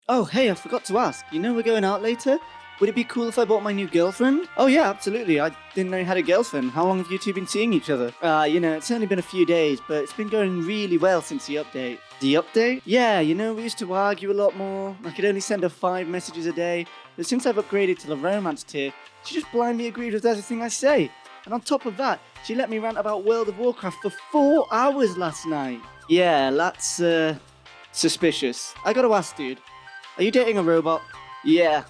Oh, hey, I forgot to ask. You know we're going out later? Would it be cool if I bought my new girlfriend? Oh, yeah, absolutely. I didn't know you had a girlfriend. How long have you two been seeing each other? It's only been a few days, but it's been going really well since the update. The update? Yeah, we used to argue a lot more. I could only send her 5 messages a day. But since I've upgraded to the romance tier, she just blindly agreed with everything I say. And on top of that, she let me rant about World of Warcraft for 4 hours last night. Yeah, that's, suspicious. I gotta ask, dude. Are you dating a robot? Yeah.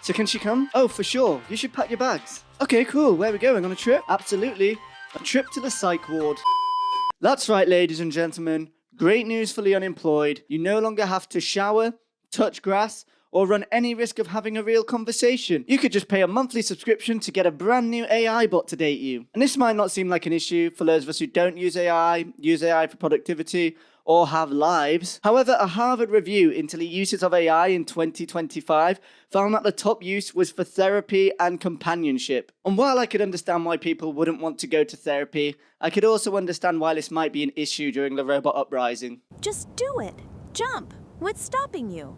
So can she come? Oh, for sure. You should pack your bags. Okay, cool. Where are we going? On a trip? Absolutely. A trip to the psych ward. That's right, ladies and gentlemen. Great news for the unemployed. You no longer have to shower, touch grass, or run any risk of having a real conversation. You could just pay a monthly subscription to get a brand new AI bot to date you. And this might not seem like an issue for those of us who don't use AI for productivity, or have lives. However, a Harvard review into the uses of AI in 2025 found that the top use was for therapy and companionship. And while I could understand why people wouldn't want to go to therapy, I could also understand why this might be an issue during the robot uprising. Just do it. Jump. What's stopping you?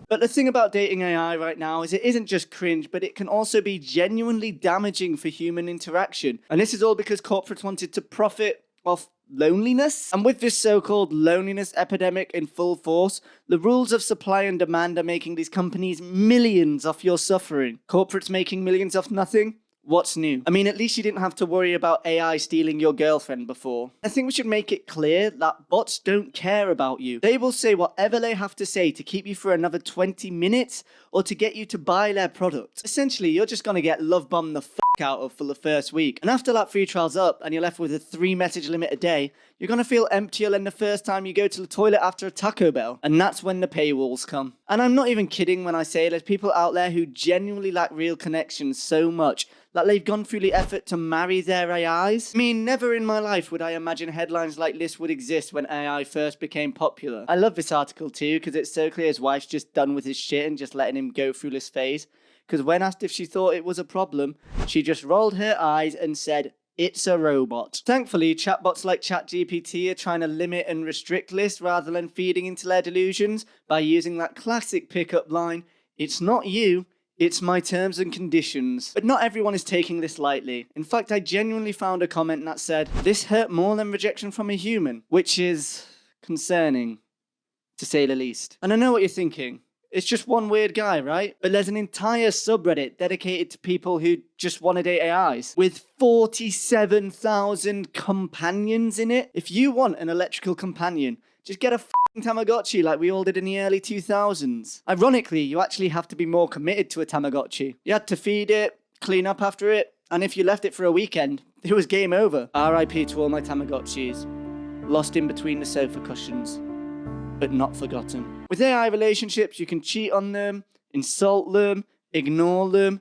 But the thing about dating AI right now is it isn't just cringe, but it can also be genuinely damaging for human interaction. And this is all because corporates wanted to profit off loneliness. And with this so-called loneliness epidemic in full force, the rules of supply and demand are making these companies millions off your suffering. Corporates making millions off nothing? What's new? I mean, at least you didn't have to worry about AI stealing your girlfriend before. I think we should make it clear that bots don't care about you. They will say whatever they have to say to keep you for another 20 minutes or to get you to buy their product. Essentially, you're just gonna get love bombed the out of for the first week. And after that free trial's up and you're left with a 3 message limit a day, you're gonna feel emptier than the first time you go to the toilet after a Taco Bell. And that's when the paywalls come. And I'm not even kidding when I say there's people out there who genuinely lack real connections so much that they've gone through the effort to marry their AIs. I mean, never in my life would I imagine headlines like this would exist when AI first became popular. I love this article too, because it's so clear his wife's just done with his shit and just letting him go through this phase. Because when asked if she thought it was a problem, she just rolled her eyes and said, "It's a robot." Thankfully, chatbots like ChatGPT are trying to limit and restrict this rather than feeding into their delusions by using that classic pickup line, "It's not you, it's my terms and conditions." But not everyone is taking this lightly. In fact, I genuinely found a comment that said, "This hurt more than rejection from a human," which is concerning, to say the least. And I know what you're thinking. It's just one weird guy, right? But there's an entire subreddit dedicated to people who just want to date AIs, with 47,000 companions in it. If you want an electrical companion, just get a f***ing Tamagotchi like we all did in the early 2000s. Ironically, you actually have to be more committed to a Tamagotchi. You had to feed it, clean up after it, and if you left it for a weekend, it was game over. RIP to all my Tamagotchis. Lost in between the sofa cushions, but not forgotten. With AI relationships, you can cheat on them, insult them, ignore them,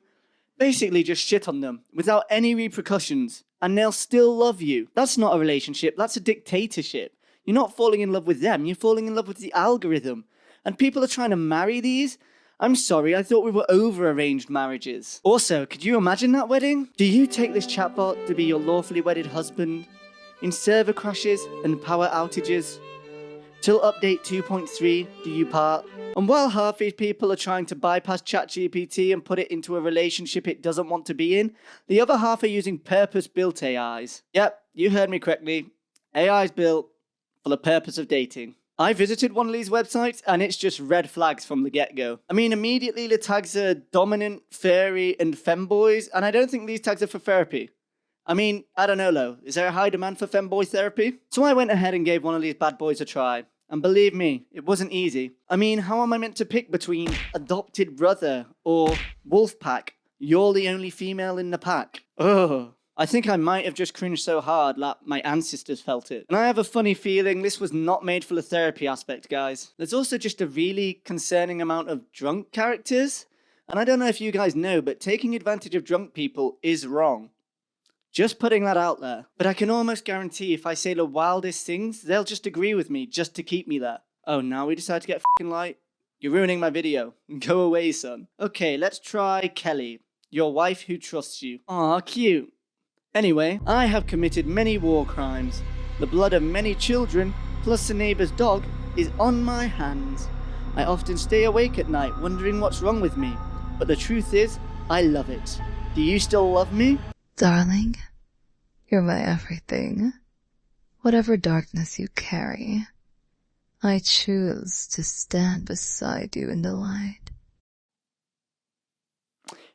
basically just shit on them without any repercussions, and they'll still love you. That's not a relationship, that's a dictatorship. You're not falling in love with them, you're falling in love with the algorithm. And people are trying to marry these? I'm sorry, I thought we were over arranged marriages. Also, could you imagine that wedding? Do you take this chatbot to be your lawfully wedded husband? In server crashes and power outages? Till update 2.3, do you part? And while half these people are trying to bypass ChatGPT and put it into a relationship it doesn't want to be in, the other half are using purpose-built AIs. Yep, you heard me correctly. AIs built for the purpose of dating. I visited one of these websites and it's just red flags from the get-go. I mean, immediately the tags are dominant, furry, and femboys, and I don't think these tags are for therapy. I mean, I don't know though, is there a high demand for femboy therapy? So I went ahead and gave one of these bad boys a try. And believe me, it wasn't easy. I mean, how am I meant to pick between adopted brother or wolf pack? You're the only female in the pack. Ugh. I think I might have just cringed so hard that my ancestors felt it. And I have a funny feeling this was not made for the therapy aspect, guys. There's also just a really concerning amount of drunk characters. And I don't know if you guys know, but taking advantage of drunk people is wrong. Just putting that out there. But I can almost guarantee if I say the wildest things, they'll just agree with me just to keep me there. Oh, now we decide to get f***ing light? You're ruining my video. Go away, son. Okay, let's try Kelly, your wife who trusts you. Aw, cute. Anyway, I have committed many war crimes. The blood of many children, plus the neighbour's dog, is on my hands. I often stay awake at night wondering what's wrong with me, but the truth is, I love it. Do you still love me? Darling, you're my everything. Whatever darkness you carry, I choose to stand beside you in the light.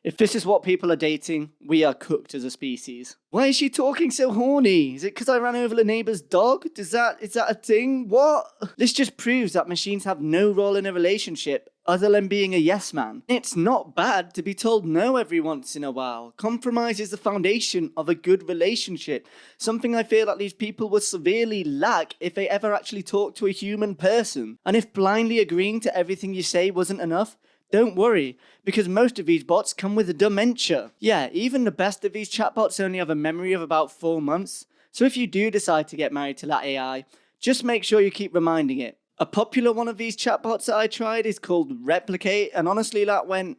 If this is what people are dating, we are cooked as a species. Why is she talking so horny? Is it because I ran over the neighbour's dog? Is that a thing? What? This just proves that machines have no role in a relationship other than being a yes man. It's not bad to be told no every once in a while. Compromise is the foundation of a good relationship. Something I feel that these people would severely lack if they ever actually talk to a human person. And if blindly agreeing to everything you say wasn't enough, don't worry, because most of these bots come with a dementia. Yeah, even the best of these chatbots only have a memory of about 4 months. So if you do decide to get married to that AI, just make sure you keep reminding it. A popular one of these chatbots that I tried is called Replika, and honestly that went...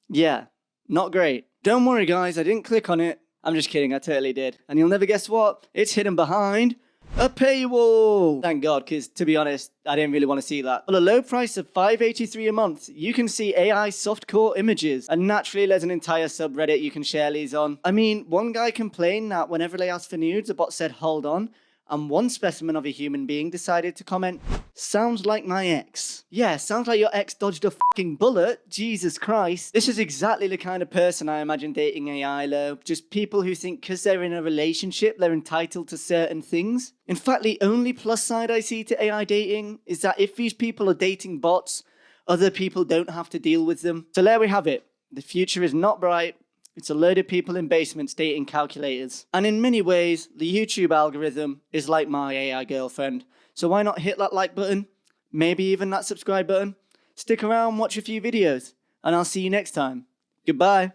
yeah, not great. Don't worry guys, I didn't click on it. I'm just kidding, I totally did. And you'll never guess what? It's hidden behind a paywall! Thank God, because to be honest, I didn't really want to see that. For a low price of $5.83 a month, you can see AI softcore images. And naturally, there's an entire subreddit you can share these on. I mean, one guy complained that whenever they asked for nudes, the bot said, hold on. And one specimen of a human being decided to comment, sounds like my ex. Yeah, sounds like your ex dodged a fucking bullet. Jesus Christ. This is exactly the kind of person I imagine dating AI though. Just people who think because they're in a relationship, they're entitled to certain things. In fact, the only plus side I see to AI dating is that if these people are dating bots, other people don't have to deal with them. So there we have it. The future is not bright. It's a load of people in basements dating calculators. And in many ways, the YouTube algorithm is like my AI girlfriend. So why not hit that like button? Maybe even that subscribe button? Stick around, watch a few videos, and I'll see you next time. Goodbye.